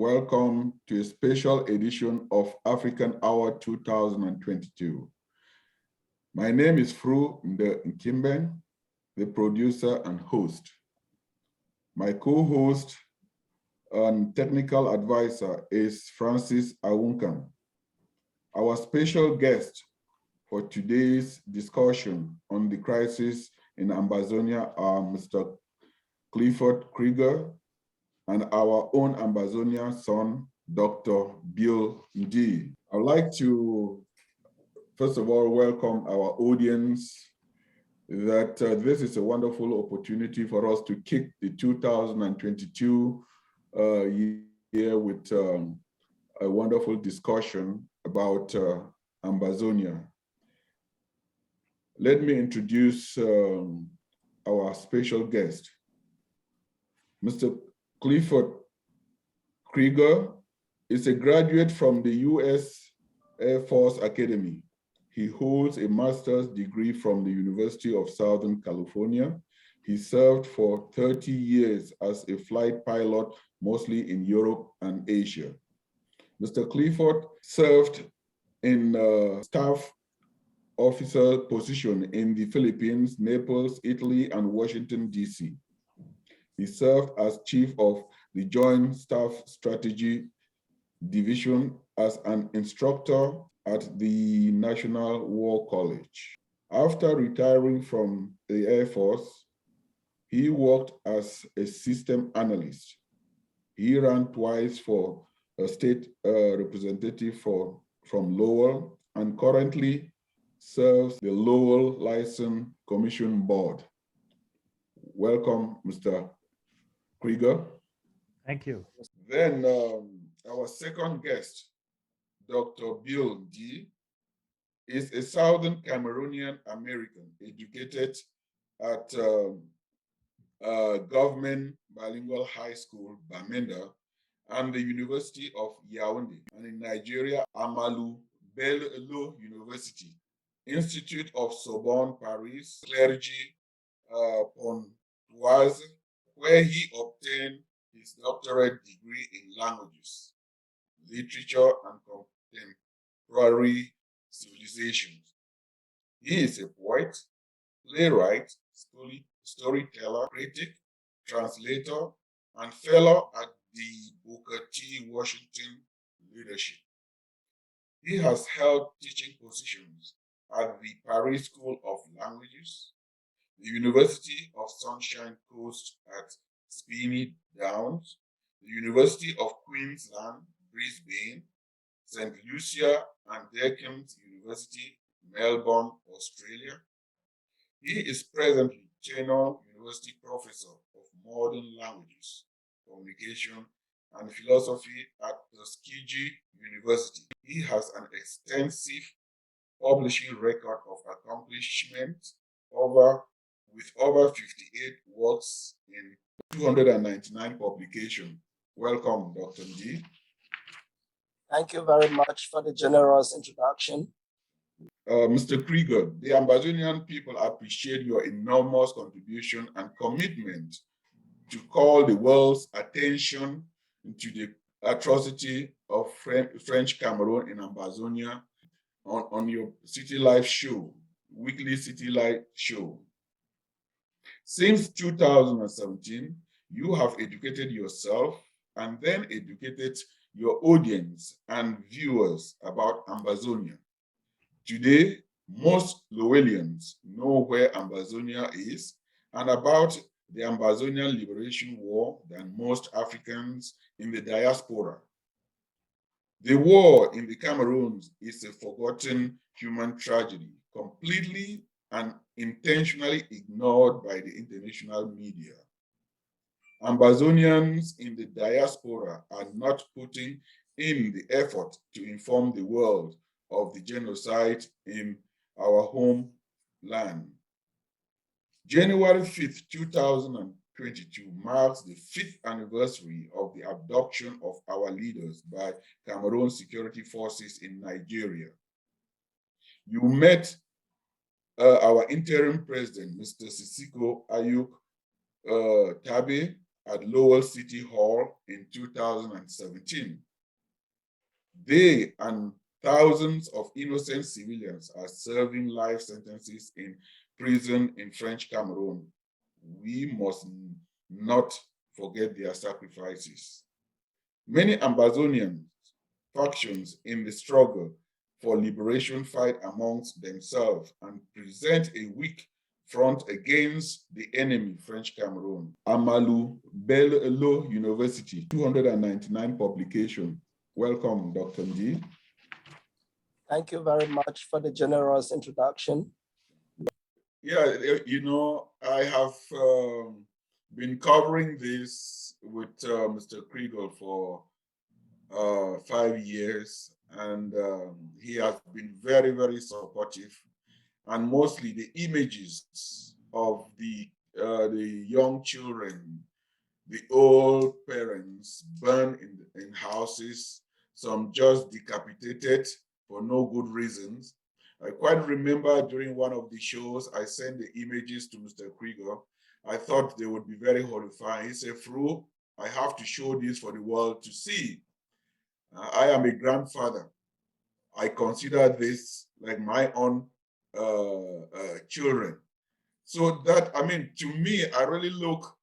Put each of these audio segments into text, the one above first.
welcome to a special edition of African Hour 2022. My name is Fru Nkimben, the producer and host. My co-host and technical advisor is Francis Awunkam. Our special guest for today's discussion on the crisis in Ambazonia are Mr. Clifford Krieger and our own Ambazonia son, Dr. Bill Ndi. I'd like to, first of all, welcome our audience that this is a wonderful opportunity for us to kick the 2022 year with a wonderful discussion about Ambazonia. Let me introduce our special guest, Mr. Clifford Krieger is a graduate from the U.S. Air Force Academy. He holds a master's degree from the University of Southern California. He served for 30 years as a flight pilot, mostly in Europe and Asia. Mr. Clifford served in staff officer position in the Philippines, Naples, Italy, and Washington, D.C. He served as chief of the Joint Staff Strategy Division as an instructor at the National War College. After retiring from the Air Force, he worked as a system analyst. He ran twice for a state representative from Lowell and currently serves the Lowell License Commission Board. Welcome, Mr. Krieger. Thank you. Then our second guest, Dr. Bill Ndi, is a Southern Cameroonian American educated at Government Bilingual High School, Bamenda, and the University of Yaoundé, and in Nigeria, Amalu Bello University, Institute of Sorbonne, Paris, Clergy, Pontoise, where he obtained his doctorate degree in languages, literature, and contemporary civilizations. He is a poet, playwright, storyteller, critic, translator, and fellow at the Booker T. Washington Leadership. He has held teaching positions at the Paris School of Languages, the University of Sunshine Coast at Spiny Downs, the University of Queensland, Brisbane, St. Lucia and Deakin's University, Melbourne, Australia. He is presently Tenor University Professor of Modern Languages, Communication, and Philosophy at Tuskegee University. He has an extensive publishing record of accomplishment with over 58 works in 299 publications. Welcome, Dr. Ndi. Thank you very much for the generous introduction. Mr. Krieger, the Ambazonian people appreciate your enormous contribution and commitment to call the world's attention to the atrocity of French Cameroon in Ambazonia on your City Life show, weekly City Life show. Since 2017, you have educated yourself and then educated your audience and viewers about Ambazonia. Today, most Lowellians know where Ambazonia is and about the Ambazonian Liberation War than most Africans in the diaspora. The war in the Cameroon is a forgotten human tragedy, completely and intentionally ignored by the international media. Ambazonians in the diaspora are not putting in the effort to inform the world of the genocide in our homeland. January 5th, 2022 marks the 5th anniversary of the abduction of our leaders by Cameroon security forces in Nigeria. You met our interim president, Mr. Sisiko Ayuk Tabe, at Lowell City Hall in 2017. They and thousands of innocent civilians are serving life sentences in prison in French Cameroon. We must not forget their sacrifices. Many Ambazonian factions in the struggle for liberation fight amongst themselves and present a weak front against the enemy, French Cameroon. Amalu Bello University, 299 publication. Welcome, Dr. Ndi. Thank you very much for the generous introduction. Yeah, you know, I have been covering this with Mr. Kriegel for 5 years, and he has been very, very supportive. And mostly the images of the young children, the old parents burned in houses, some just decapitated for no good reasons. I quite remember during one of the shows, I sent the images to Mr. Krieger. I thought they would be very horrifying. He said, Fru, I have to show this for the world to see. I am a grandfather. I consider this like my own children. So that, I mean, to me, I really look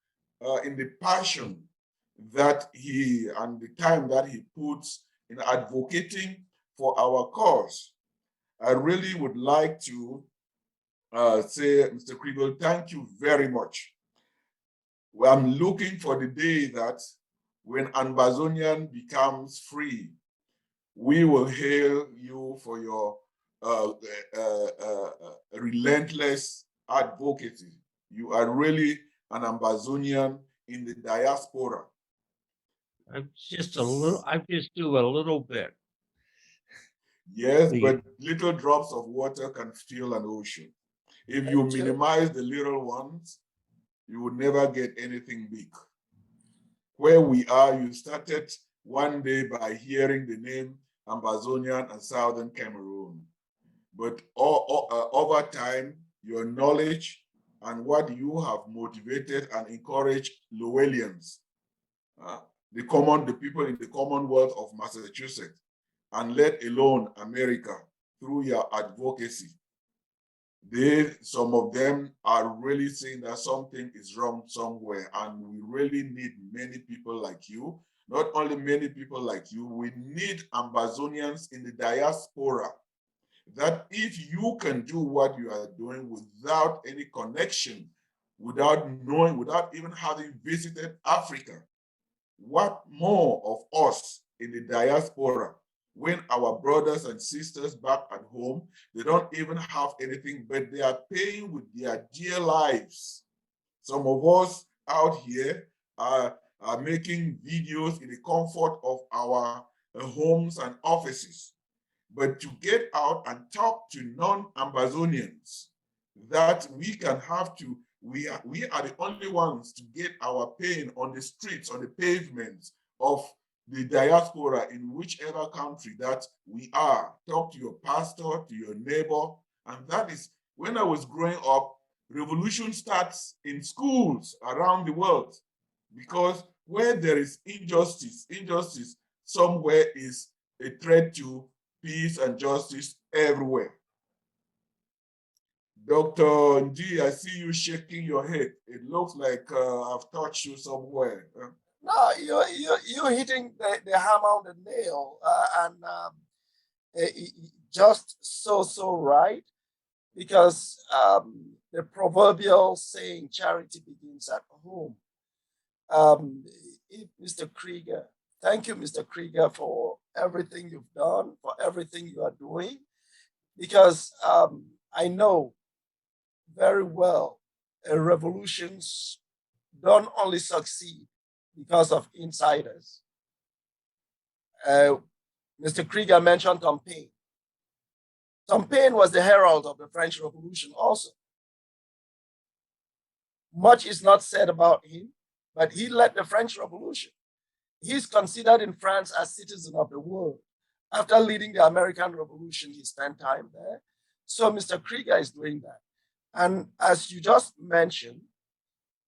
in the passion that he and the time that he puts in advocating for our cause. I really would like to say, Mr. Kriegel, thank you very much. Well, I'm looking for the day that when Ambazonian becomes free, we will hail you for your relentless advocacy. You are really an Ambazonian in the diaspora. I'm just a little, I just do a little bit. Yes, but little drops of water can fill an ocean. If you minimize the little ones, you would never get anything big. Where we are, you started one day by hearing the name Ambazonian and Southern Cameroon. But over time, your knowledge and what you have motivated and encouraged Lowellians, the people in the Commonwealth of Massachusetts, and let alone America, through your advocacy. Some of them are really saying that something is wrong somewhere, and we really need many people like you. Not only many people like you, we need Ambazonians in the diaspora, that if you can do what you are doing without any connection, without knowing, without even having visited Africa, what more of us in the diaspora, when our brothers and sisters back at home, they don't even have anything, but they are paying with their dear lives. Some of us out here are making videos in the comfort of our homes and offices. But to get out and talk to non-Ambazonians, that we can have to, we are the only ones to get our pain on the streets, on the pavements of the diaspora in whichever country that we are. Talk to your pastor, to your neighbor. And that is, when I was growing up, revolution starts in schools around the world, because where there is injustice somewhere is a threat to peace and justice everywhere. Dr. Ndi, I see you shaking your head. It looks like I've touched you somewhere. No, you're hitting the hammer on the nail, just so right, because the proverbial saying, charity begins at home. Mr. Krieger, thank you, Mr. Krieger, for everything you've done, for everything you are doing, because I know very well revolutions don't only succeed because of insiders. Mr. Krieger mentioned Tom Paine. Tom Paine was the herald of the French Revolution also. Much is not said about him, but he led the French Revolution. He's considered in France as citizen of the world. After leading the American Revolution, he spent time there. So Mr. Krieger is doing that. And as you just mentioned,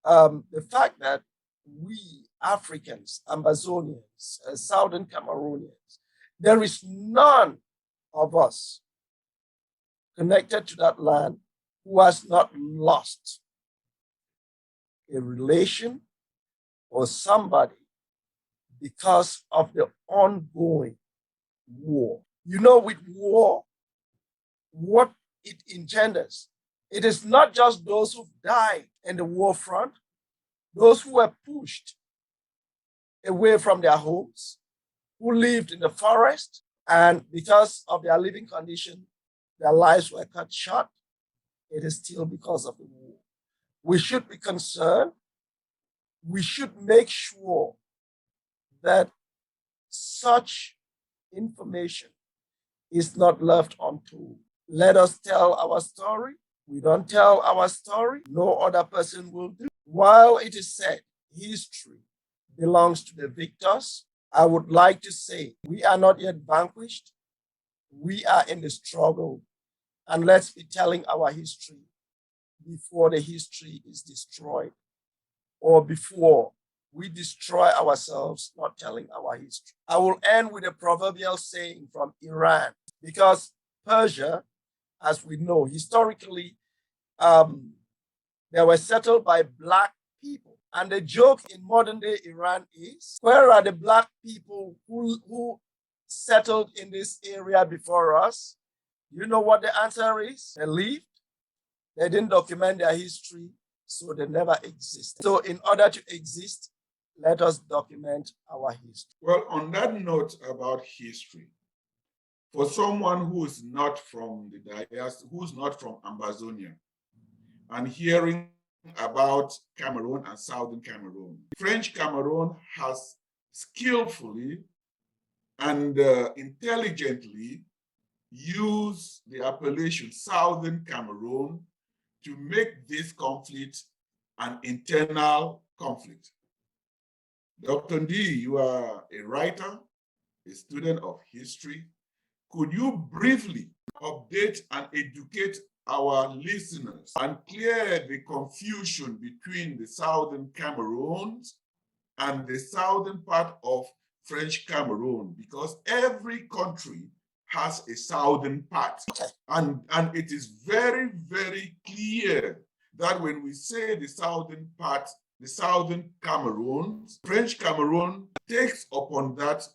the fact that we Africans, Ambazonians, Southern Cameroonians, there is none of us connected to that land who has not lost a relation or somebody because of the ongoing war. You know, with war, what it engenders, it is not just those who died in the war front, those who were pushed away from their homes, who lived in the forest, and because of their living condition, their lives were cut short. It is still because of the war. We should be concerned. We should make sure that such information is not left untold. Let us tell our story. We don't tell our story, no other person will do. While it is said history belongs to the victors, I would like to say we are not yet vanquished. We are in the struggle, and let's be telling our history before the history is destroyed, or before we destroy ourselves not telling our history. I will end with a proverbial saying from Iran, because Persia, as we know, historically, they were settled by Black people. And the joke in modern day Iran is, where are the Black people who settled in this area before us? You know what the answer is? They lived, they didn't document their history, so they never existed. So in order to exist, let us document our history. Well, on that note about history, for someone who is not from the diaspora, who's not from Ambazonia, and hearing about Cameroon and Southern Cameroon, French Cameroon has skillfully and intelligently used the appellation Southern Cameroon to make this conflict an internal conflict. Dr. D, you are a writer, a student of history. Could you briefly update and educate our listeners and clear the confusion between the Southern Cameroons and the southern part of French Cameroon? Because every country has a southern part. And it is very, very clear that when we say the southern part, the southern Cameroon, French Cameroon takes upon that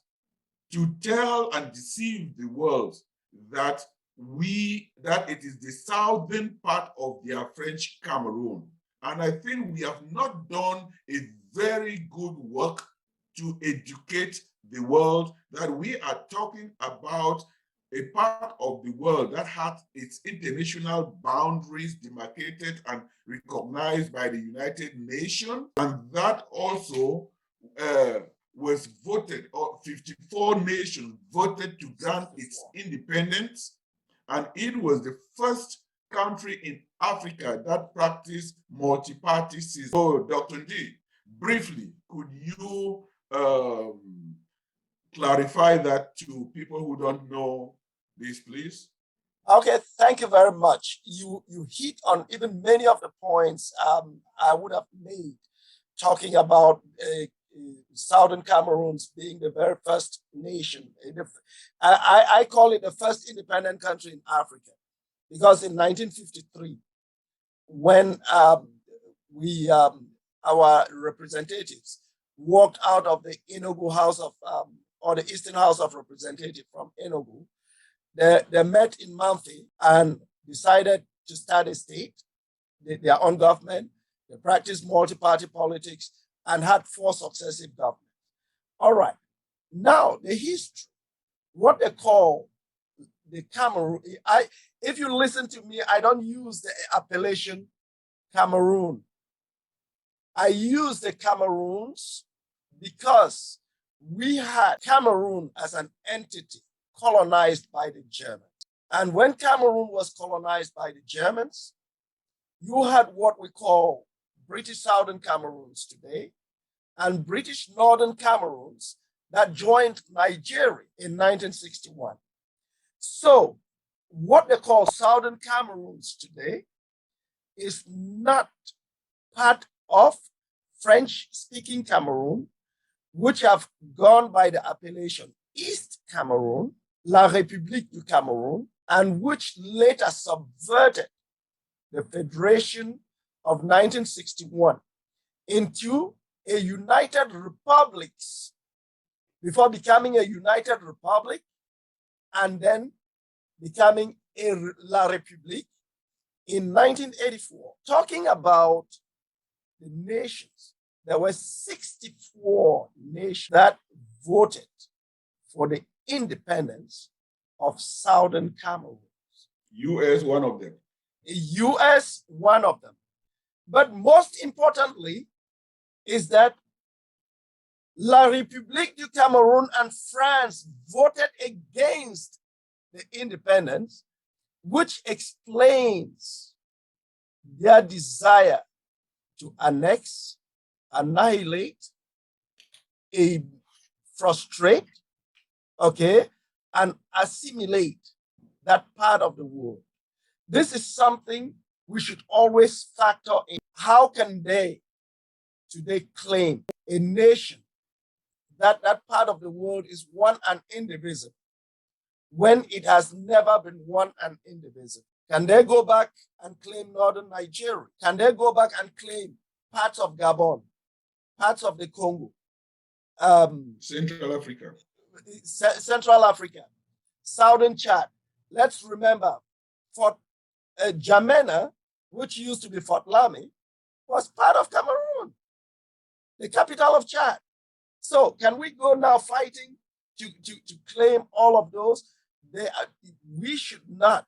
to tell and deceive the world that it is the southern part of their French Cameroon. And I think we have not done a very good work to educate the world that we are talking about a part of the world that has its international boundaries demarcated and recognized by the United Nations, and that also was voted, or 54 nations voted to grant its independence, and it was the first country in Africa that practiced multi-party system. So, Dr. D, briefly, could you clarify that to people who don't know this, please? Okay, thank you very much. You hit on even many of the points I would have made, talking about Southern Cameroons being the very first nation. I call it the first independent country in Africa, because in 1953, when our representatives walked out of the Enugu House of, or the Eastern House of Representatives from Enugu, they met in Mamfe and decided to start a state, their own government. They practiced multi-party politics and had 4 successive governments. All right. Now, the history, what they call the Cameroon, if you listen to me, I don't use the appellation Cameroon. I use the Cameroons because we had Cameroon as an entity colonized by the Germans. And when Cameroon was colonized by the Germans, you had what we call British Southern Cameroons today and British Northern Cameroons that joined Nigeria in 1961. So what they call Southern Cameroons today is not part of French-speaking Cameroon, which have gone by the appellation East Cameroon, La République du Cameroon, and which later subverted the Federation of 1961 into a United Republic before becoming a United Republic and then becoming a La République in 1984. Talking about the nations, there were 64 nations that voted for the independence of Southern Cameroon. US, one of them. US, one of them. But most importantly is that La République du Cameroun and France voted against the independence, which explains their desire to annex, annihilate, frustrate, okay, and assimilate that part of the world. This is something we should always factor in. How can they today claim a nation that part of the world is one and indivisible when it has never been one and indivisible? Can they go back and claim northern Nigeria? Can they go back and claim parts of Gabon, parts of the Congo, Central Africa, Central Africa, Southern Chad? Let's remember, Fort Jamena, which used to be Fort Lamy, was part of Cameroon, the capital of Chad. So can we go now fighting to claim all of those? We should not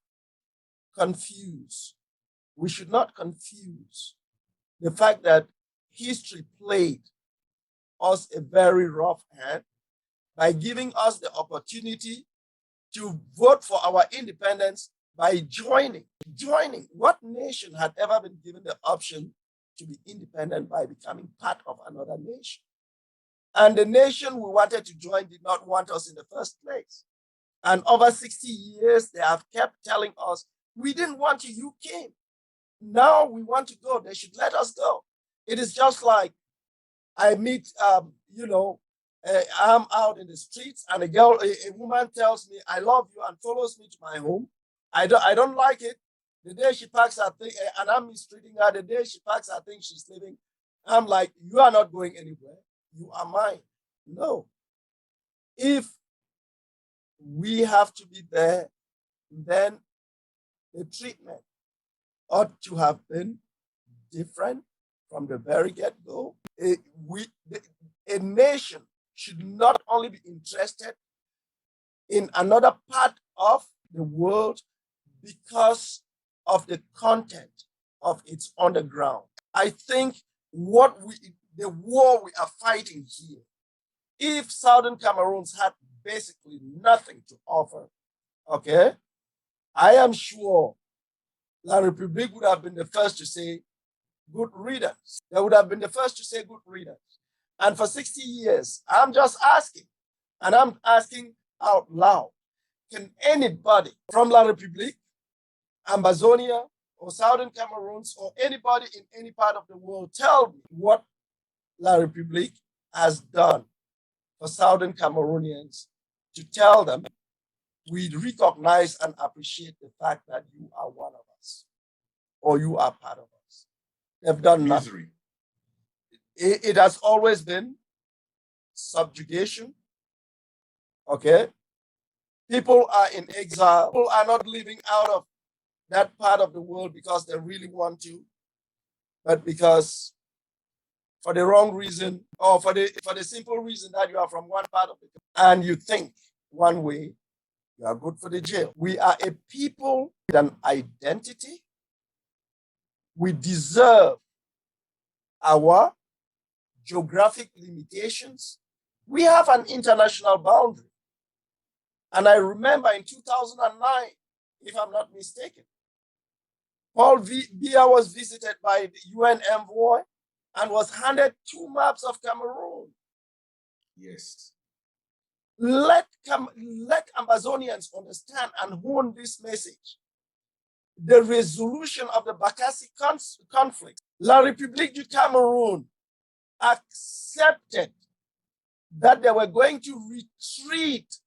confuse. We should not confuse the fact that history played us a very rough hand by giving us the opportunity to vote for our independence by joining. What nation had ever been given the option to be independent by becoming part of another nation? And the nation we wanted to join did not want us in the first place. And over 60 years, they have kept telling us, we didn't want you, you came. Now we want to go, they should let us go. It is just like I meet, I'm out in the streets and a woman tells me, I love you, and follows me to my home. I don't like it. The day she packs her thing, and I'm mistreating her, the day she packs her thing, she's leaving. I'm like, you are not going anywhere. You are mine. No. If we have to be there, then the treatment ought to have been different from the very get-go. A nation should not only be interested in another part of the world because of the content of its underground. I think the war we are fighting here, if Southern Cameroons had basically nothing to offer, okay, I am sure La République would have been the first to say good riddance. They would have been the first to say good riddance. And for 60 years, I'm just asking, and I'm asking out loud, can anybody from La République, Ambazonia, or Southern Cameroons, or anybody in any part of the world tell me what La République has done for Southern Cameroonians to tell them we recognize and appreciate the fact that you are one of us or you are part of us? They've done nothing. It has always been subjugation. Okay? People are in exile. People are not living out of that part of the world because they really want to, but because for the wrong reason, or for the simple reason that you are from one part of it and you think one way, you are good for the jail. We are a people with an identity. We deserve our geographic limitations. We have an international boundary. And I remember in 2009, if I'm not mistaken, Paul Biya was visited by the UN envoy and was handed 2 maps of Cameroon. Yes. Let Ambazonians understand and hone this message. The resolution of the Bakassi conflict, La République du Cameroun accepted that they were going to retreat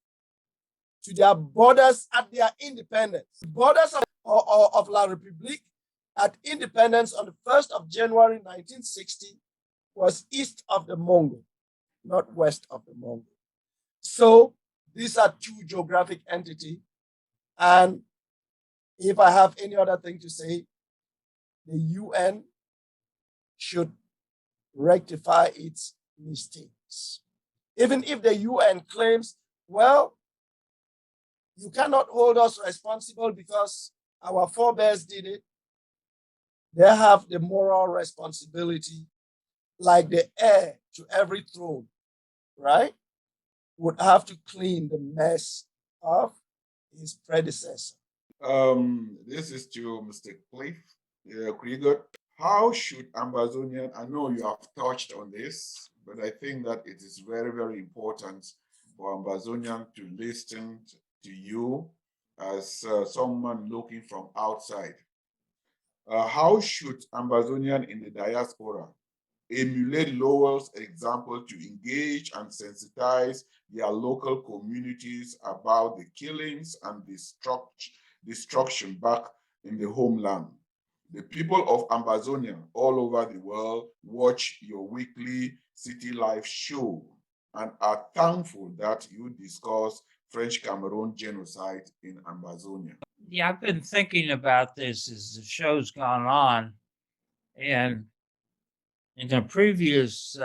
to their borders at their independence. Borders of La République at independence on the 1st of January 1960 was east of the Mongol, not west of the Mongol. So these are two geographic entities. And if I have any other thing to say, the UN should rectify its mistakes. Even if the UN claims, well, you cannot hold us responsible because our forebears did it, they have the moral responsibility, like the heir to every throne, right? Would have to clean the mess of his predecessor. This is to Mr. Cliff Krieger. How should Ambazonian, I know you have touched on this, but I think that it is very, very important for Ambazonian to listen to you as someone looking from outside. How should Ambazonian in the diaspora emulate Lowell's example to engage and sensitize their local communities about the killings and destruction back in the homeland? The people of Ambazonia all over the world watch your weekly City Life show and are thankful that you discuss French Cameroon genocide in Ambazonia. Yeah, I've been thinking about this as the show's gone on. And in a previous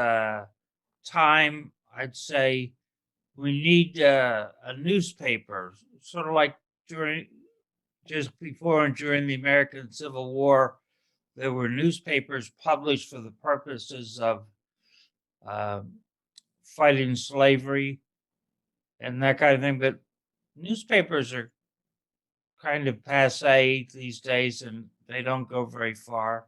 time, I'd say we need a newspaper, sort of like just before and during the American Civil War, there were newspapers published for the purposes of fighting slavery and that kind of thing. But newspapers are kind of passe these days and they don't go very far.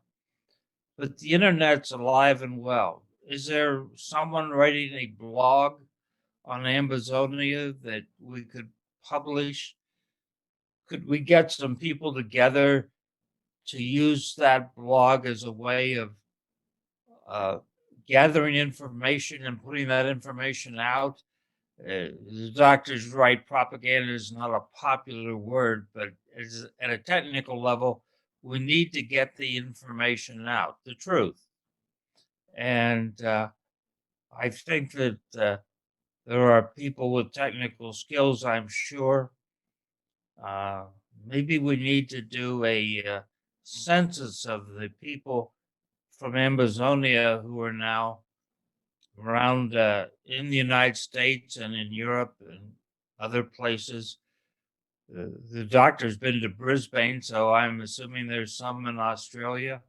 But the internet's alive and well. Is there someone writing a blog on Ambazonia that we could publish? Could we get some people together to use that blog as a way of gathering information and putting that information out? The doctor's right, propaganda is not a popular word, but at a technical level, we need to get the information out, the truth. And I think that there are people with technical skills, I'm sure. Maybe we need to do a census of the people from Ambazonia who are now around in the United States and in Europe and other places. The doctor's been to Brisbane, so I'm assuming there's some in Australia.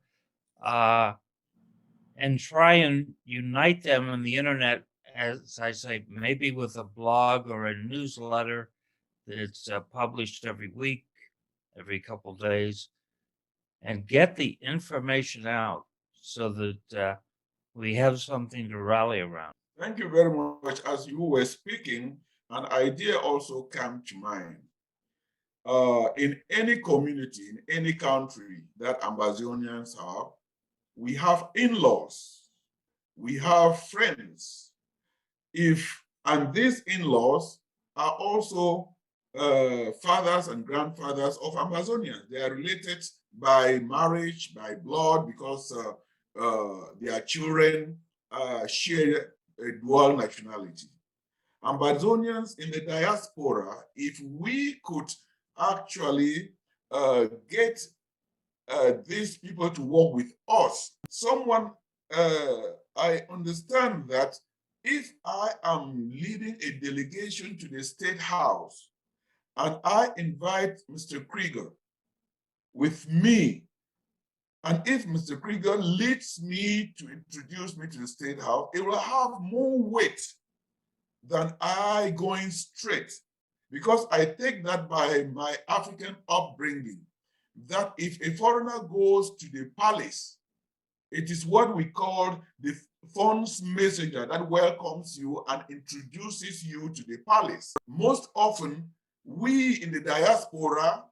And try and unite them on the internet, as I say, maybe with a blog or a newsletter that's published every week, every couple days, and get the information out so that we have something to rally around. Thank you very much. As you were speaking, an idea also came to mind. In any community, in any country that Ambazonians have, we have in-laws, we have friends. And these in-laws are also fathers and grandfathers of Ambazonians. They are related by marriage, by blood, because their children share a dual nationality. Ambazonians in the diaspora, if we could actually get these people to work with us, I understand that if I am leading a delegation to the State House and I invite Mr. Krieger with me, and if Mr. Krieger leads me to introduce me to the State House, it will have more weight than I going straight, because I take that by my African upbringing, that if a foreigner goes to the palace, it is what we call the funds messenger that welcomes you and introduces you to the palace. Most often, we in the diaspora,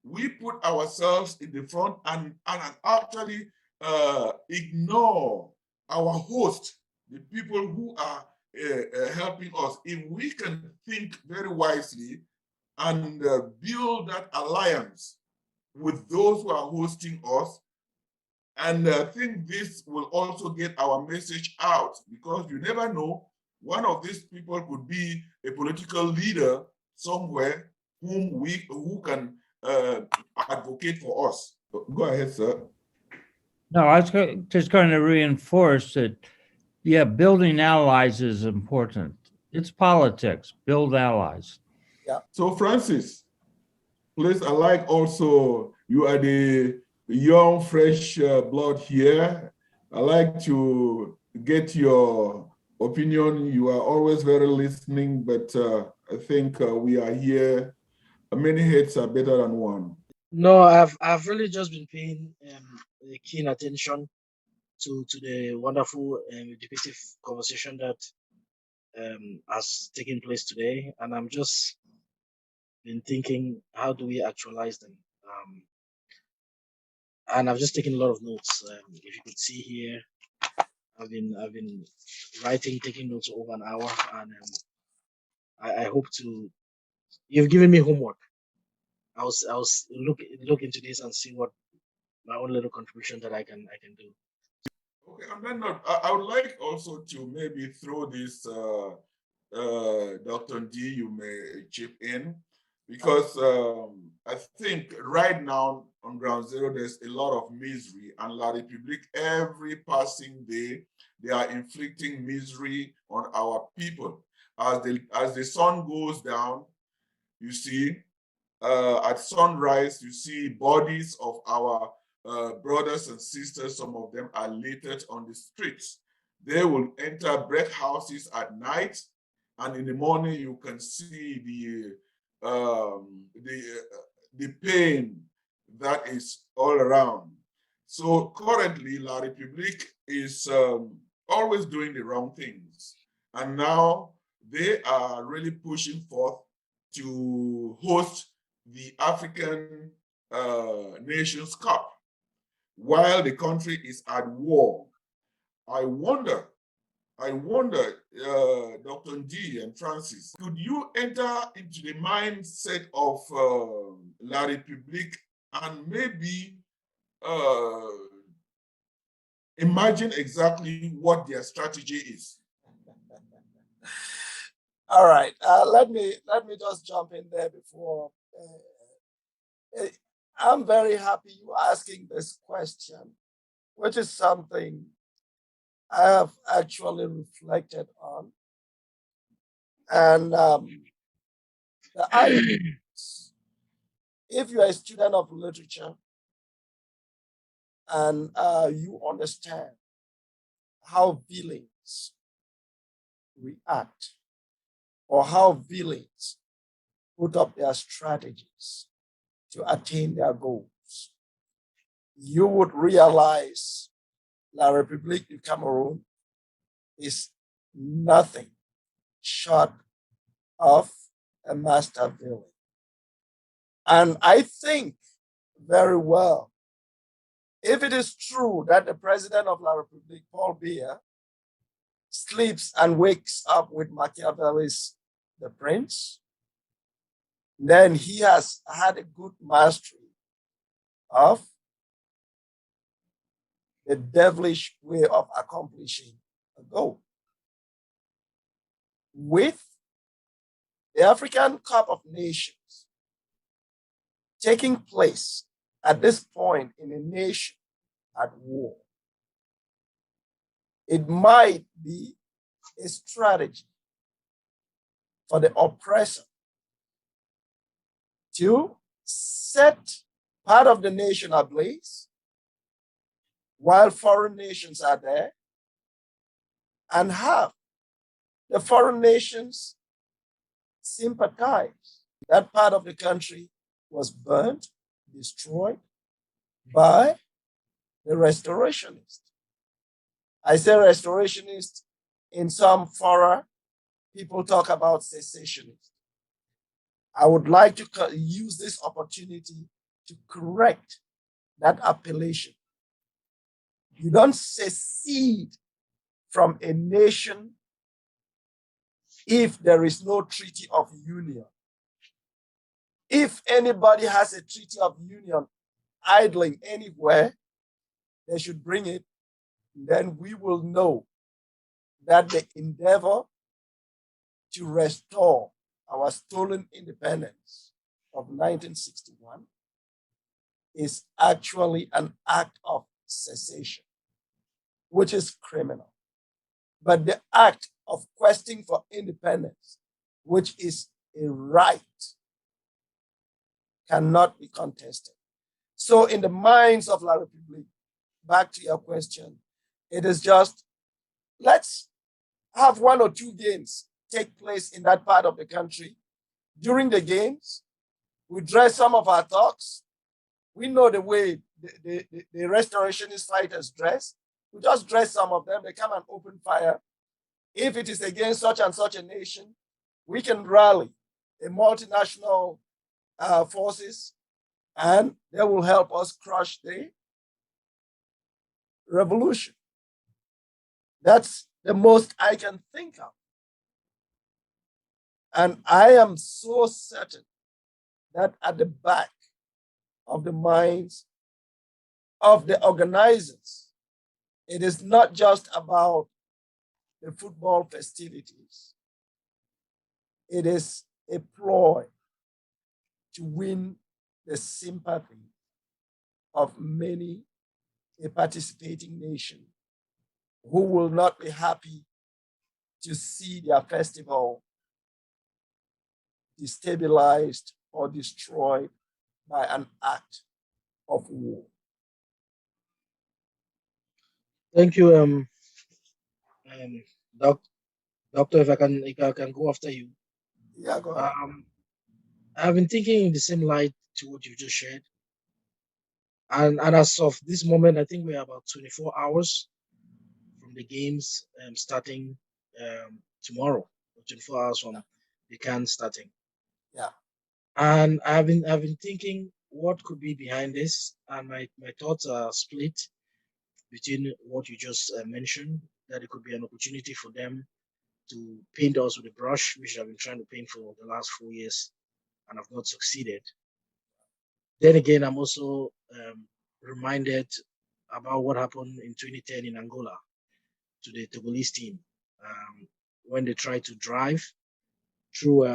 we put ourselves in the front and actually ignore our host, the people who are helping us, if we can think very wisely and build that alliance with those who are hosting us, and I think this will also get our message out, because you never know, one of these people could be a political leader somewhere who can advocate for us. Go ahead, sir. No, I was just going to reinforce that, yeah, building allies is important. It's politics, build allies. Yeah. So, Francis, please, I like also, you are the young, fresh blood here. I like to get your opinion. You are always very listening, but I think we are here. Many heads are better than one. No, I've really just been paying keen attention to the wonderful educative conversation that has taken place today, and I'm just been thinking, how do we actualize them? And I've just taken a lot of notes. If you could see here, I've been writing, taking notes over an hour, and I hope to. You've given me homework. I was look into this and see what my own little contribution that I can do. Okay, on that note, I would like also to maybe throw this, Dr. D, you may chip in, because I think right now on Ground Zero, there's a lot of misery, and La République, every passing day, they are inflicting misery on our people. As the sun goes down, you see, at sunrise, you see bodies of our brothers and sisters. Some of them are littered on the streets. They will enter break houses at night, and in the morning you can see the pain that is all around. So currently, La République is always doing the wrong things, and now they are really pushing forth to host the African Nations Cup while the country is at war. I wonder, Dr. D and Francis, could you enter into the mindset of La République and maybe imagine exactly what their strategy is? All right, let me just jump in there before. I'm very happy you asking this question, which is something I have actually reflected on. And the idea is, if you are a student of literature and you understand how villains react, or how villains put up their strategies to attain their goals, you would realize La République du Cameroon is nothing short of a master villain. And I think very well, if it is true that the president of La République, Paul Biya, sleeps and wakes up with Machiavelli's The Prince, then he has had a good mastery of the devilish way of accomplishing a goal. With the African Cup of Nations taking place at this point in a nation at war, it might be a strategy for the oppressor to set part of the nation ablaze while foreign nations are there, and have the foreign nations sympathize. That part of the country was burnt, destroyed by the restorationists. I say restorationists, in some fora, people talk about cessationists. I would like to use this opportunity to correct that appellation. You don't secede from a nation if there is no treaty of union. If anybody has a treaty of union idling anywhere, they should bring it. Then we will know that the endeavor to restore our stolen independence of 1961 is actually an act of secession, which is criminal. But the act of questing for independence, which is a right, cannot be contested. So in the minds of La République, back to your question, it is just, let's have 1 or 2 games take place in that part of the country. During the games, we dress some of our thugs. We know the way the restorationist fighters dress. We just dress some of them. They come and open fire. If it is against such and such a nation, we can rally a multinational forces, and they will help us crush the revolution. That's the most I can think of. And I am so certain that at the back of the minds of the organizers, it is not just about the football festivities. It is a ploy to win the sympathy of many a participating nation who will not be happy to see their festival destabilized or destroyed by an act of war. Thank you, doc, doctor. If I can go after you. Yeah, go ahead. I've been thinking in the same light to what you just shared, and as of this moment, I think we're about 24 hours from the games starting tomorrow. 24 hours from the can starting. Yeah. And I've been thinking what could be behind this, and my thoughts are split between what you just mentioned, that it could be an opportunity for them to paint us with a brush, which I've been trying to paint for the last 4 years and have not succeeded. Then again, I'm also reminded about what happened in 2010 in Angola to the Togolese team when they tried to drive through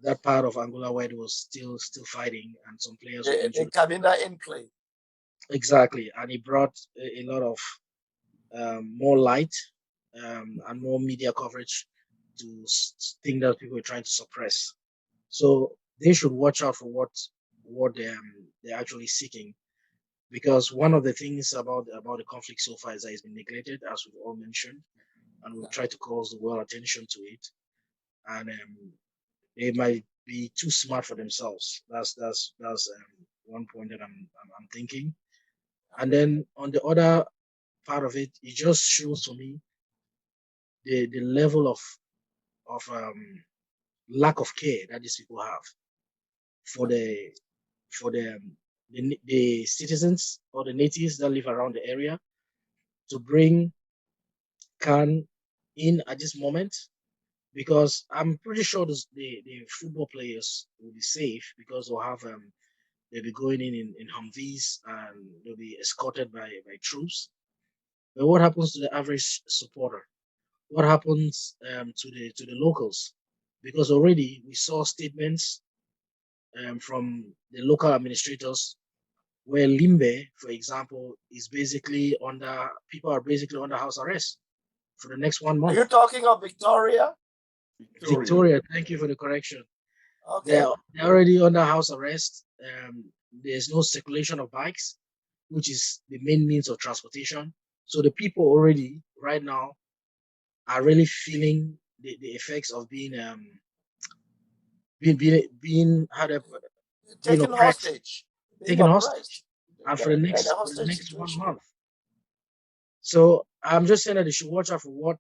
that part of Angola where it was still fighting and some players were injured. The Cabinda enclave. Exactly, and it brought a lot of more light and more media coverage to things that people were trying to suppress. So they should watch out for what they're actually seeking, because one of the things about the conflict so far is that it's been neglected, as we've all mentioned, and we've tried to cause the world attention to it, and they might be too smart for themselves. That's one point that I'm thinking. And then on the other part of it, it just shows for me the level of lack of care that these people have for the citizens or the natives that live around the area, to bring Khan in at this moment, because I'm pretty sure the football players will be safe because they'll be going in Humvees and they'll be escorted by troops. But what happens to the average supporter? What happens to the locals? Because already we saw statements from the local administrators where Limbe, for example, is basically people are basically under house arrest for the next 1 month. Are you talking of Victoria? Victoria, thank you for the correction. Okay. They're already under house arrest. There's no circulation of bikes, which is the main means of transportation. So the people already right now are really feeling the effects of being taken hostage. Taken hostage, and for the next 1 month. So I'm just saying that they should watch out for what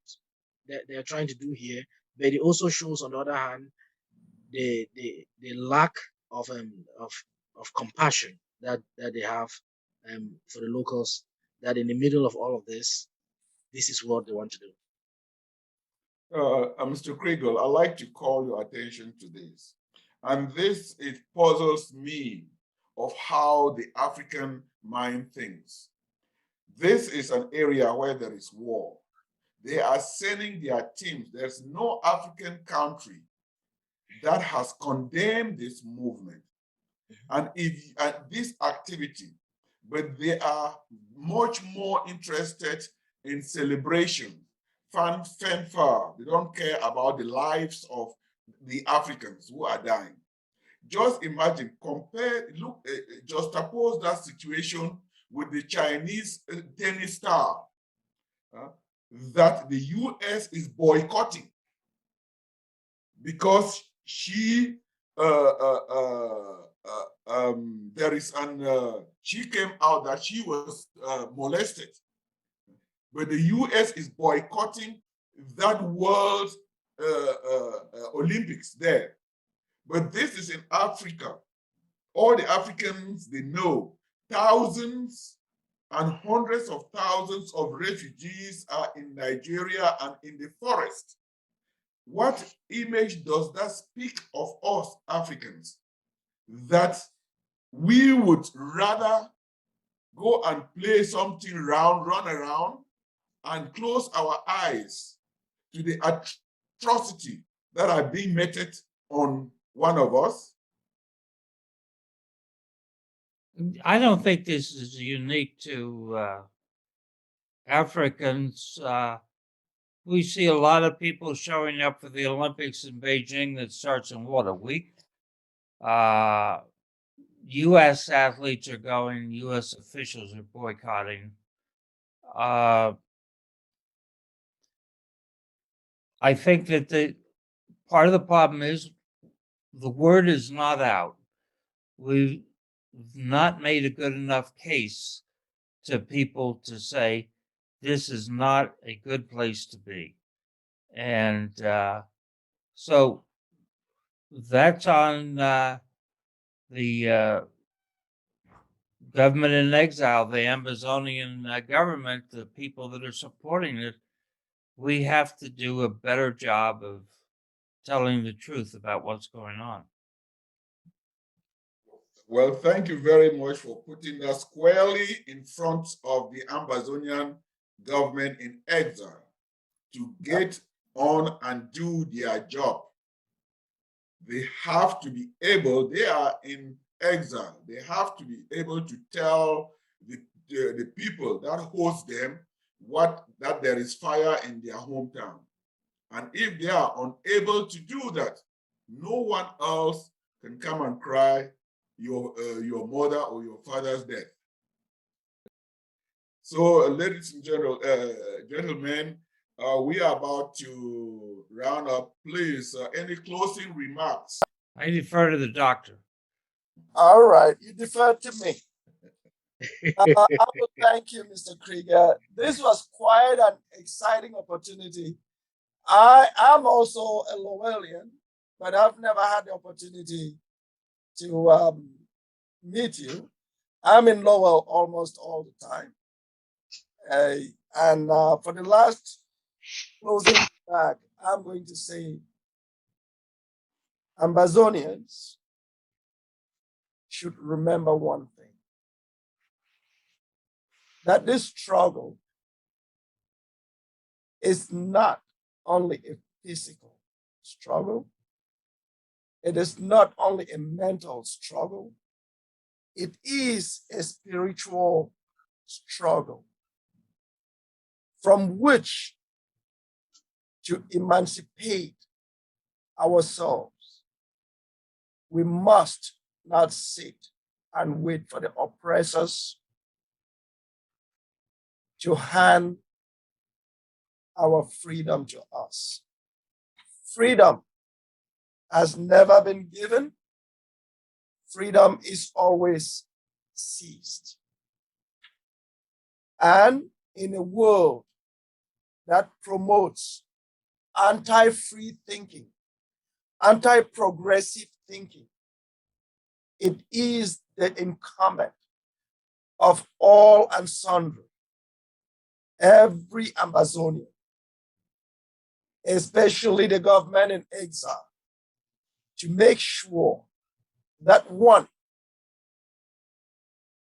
they're trying to do here, but it also shows, on the other hand, the lack of compassion that they have for the locals. That in the middle of all of this, this is what they want to do. Mr. Kriegel, I'd like to call your attention to this. And this, it puzzles me of how the African mind thinks. This is an area where there is war. They are sending their teams. There's no African country that has condemned this movement and this activity, but they are much more interested in celebration, fanfare. They don't care about the lives of the Africans who are dying. Just imagine, juxtapose that situation with the Chinese tennis star that the US is boycotting because she she came out that she was molested, but the US is boycotting that world Olympics there. But this is in Africa. All the Africans, they know thousands and hundreds of thousands of refugees are in Nigeria and in the forest. What image does that speak of us Africans? That we would rather go and play something round, run around, and close our eyes to the atrocity that are being meted on one of us? I don't think this is unique to Africans. We see a lot of people showing up for the Olympics in Beijing that starts in what, a week? U.S. athletes are going, U.S. officials are boycotting. I think that part of the problem is the word is not out. We've not made a good enough case to people to say this is not a good place to be. And so that's on the government in exile, the Ambazonian government, the people that are supporting it. We have to do a better job of telling the truth about what's going on. Well, thank you very much for putting that squarely in front of the Ambazonian government in exile to get on and do their job. They have to be able, they are in exile, they have to be able to tell the people that host them that there is fire in their hometown. And if they are unable to do that, no one else can come and cry your mother or your father's death. So, ladies and gentlemen, we are about to round up. Please, any closing remarks? I defer to the doctor. All right, you defer to me. I will thank you, Mr. Krieger. This was quite an exciting opportunity. I am also a Lowellian, but I've never had the opportunity to meet you. I'm in Lowell almost all the time. And for the last closing back, I'm going to say Ambazonians should remember one thing, that this struggle is not only a physical struggle, it is not only a mental struggle, it is a spiritual struggle from which to emancipate ourselves. We must not sit and wait for the oppressors to hand our freedom to us. Freedom has never been given. Freedom is always seized. And in a world that promotes anti-free thinking, anti-progressive thinking, it is the incumbent of all and sundry every Ambazonian, especially the government in exile, to make sure that one,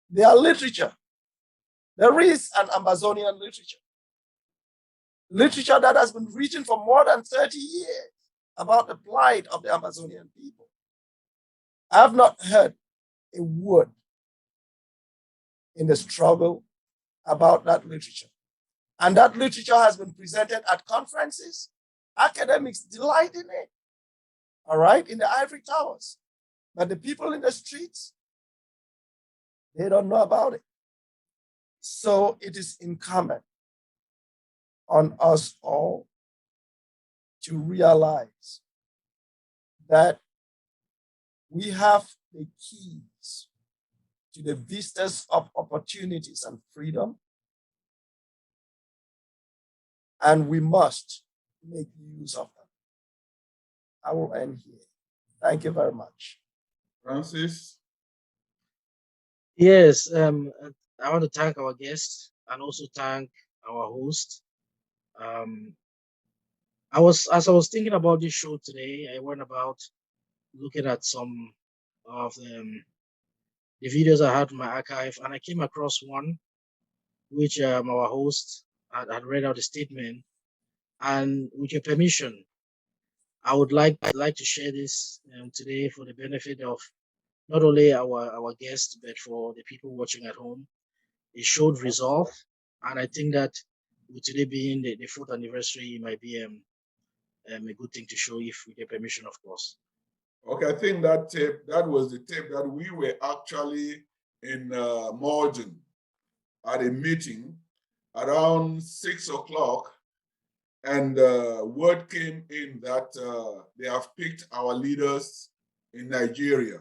their literature, there is an Ambazonian literature that has been written for more than 30 years about the plight of the Amazonian people. I have not heard a word in the struggle about that literature. And that literature has been presented at conferences. Academics delight in it, all right, in the ivory towers. But the people in the streets, they don't know about it. So it is incumbent on us all to realize that we have the keys to the vistas of opportunities and freedom, and we must make use of them. I will end here. Thank you very much. Francis? Yes, I want to thank our guests and also thank our host. As I was thinking about this show today, I went about looking at some of the videos I had in my archive, and I came across one which our host had read out a statement. And with your permission, I would like to share this today for the benefit of not only our guests but for the people watching at home. It showed resolve, and I think that with today being the 4th anniversary, it might be a good thing to show, if with your permission, of course. Okay, I think that tape, that was the tape that we were actually in Malden at a meeting around 6 o'clock, and word came in that they have picked our leaders in Nigeria.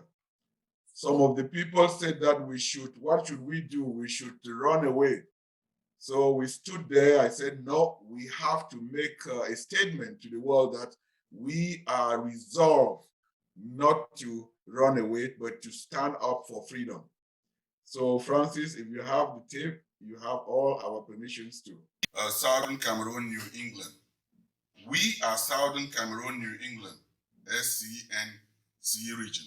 Some of the people said that what should we do? We should run away. So we stood there. I said, no, we have to make a statement to the world that we are resolved not to run away, but to stand up for freedom. So Francis, if you have the tape, you have all our permissions to. Southern Cameroon, New England. We are Southern Cameroon, New England, SCNC region,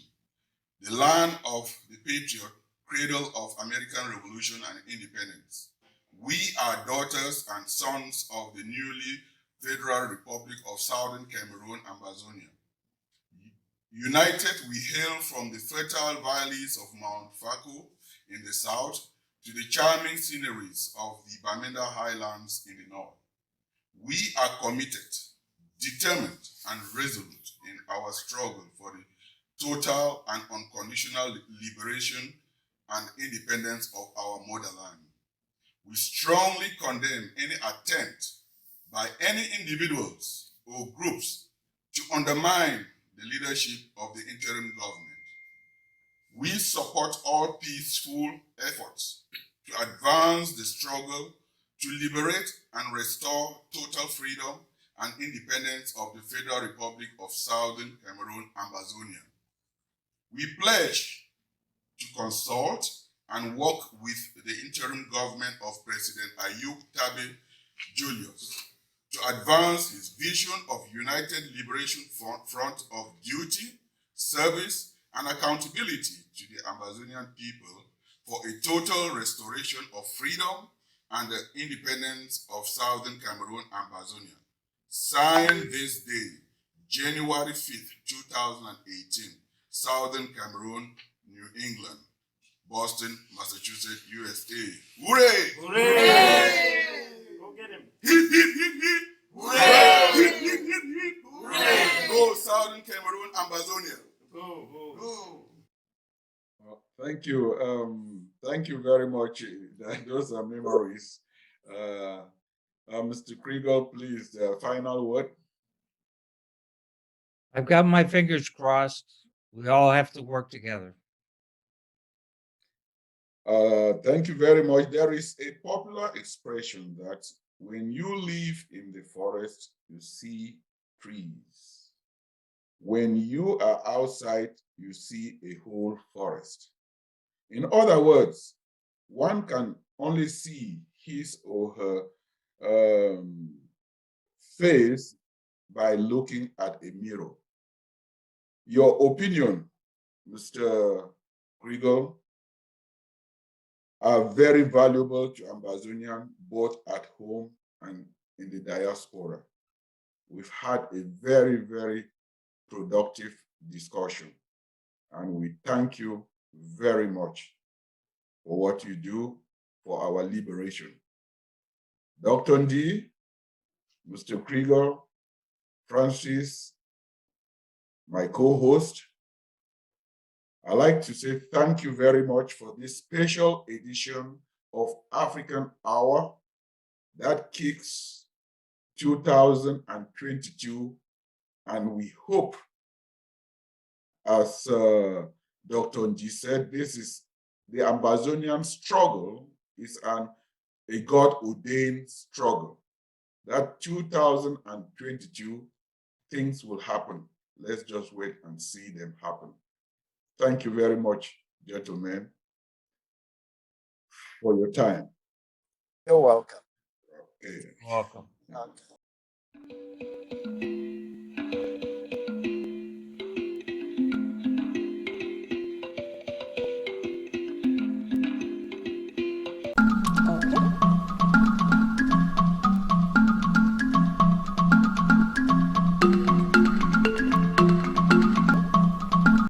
the land of the patriot, cradle of American Revolution and independence. We are daughters and sons of the newly Federal Republic of Southern Cameroon, Ambazonia. United, we hail from the fertile valleys of Mount Fako in the south to the charming sceneries of the Bamenda Highlands in the north. We are committed, determined, and resolute in our struggle for the total and unconditional liberation and independence of our motherland. We strongly condemn any attempt by any individuals or groups to undermine the leadership of the interim government. We support all peaceful efforts to advance the struggle to liberate and restore total freedom and independence of the Federal Republic of Southern Cameroon, Ambazonia. We pledge to consult and work with the interim government of President Ayub Tabe Julius to advance his vision of united liberation front of duty, service, and accountability to the Ambazonian people for a total restoration of freedom and the independence of Southern Cameroon, Ambazonia. Signed this day, January 5th, 2018, Southern Cameroon, New England, Boston, Massachusetts, USA. Hooray! Hooray! Go get him. Hip, hip, hip, hip. Hooray! Hip, hip, hip, hip. Hooray! Go Southern Cameroon, Ambazonia. Go, go, go. Well, thank you. Thank you very much. Those are memories. Mr. Kriegel, please, final word. I've got my fingers crossed. We all have to work together. Thank you very much. There is a popular expression that when you live in the forest, you see trees. When you are outside, you see a whole forest. In other words, one can only see his or her face by looking at a mirror. Your opinion, Mr. Krieger, are very valuable to Ambazonian, both at home and in the diaspora. We've had a very, very productive discussion, and we thank you very much for what you do for our liberation. Dr. Ndi, Mr. Krieger, Francis, my co-host, I'd like to say thank you very much for this special edition of African Hour that kicks 2022, and we hope, as Dr. Ndi said, this is the Ambazonian struggle is a God-ordained struggle. That 2022, things will happen. Let's just wait and see them happen. Thank you very much, gentlemen, for your time. You're welcome. Okay. Welcome. Okay.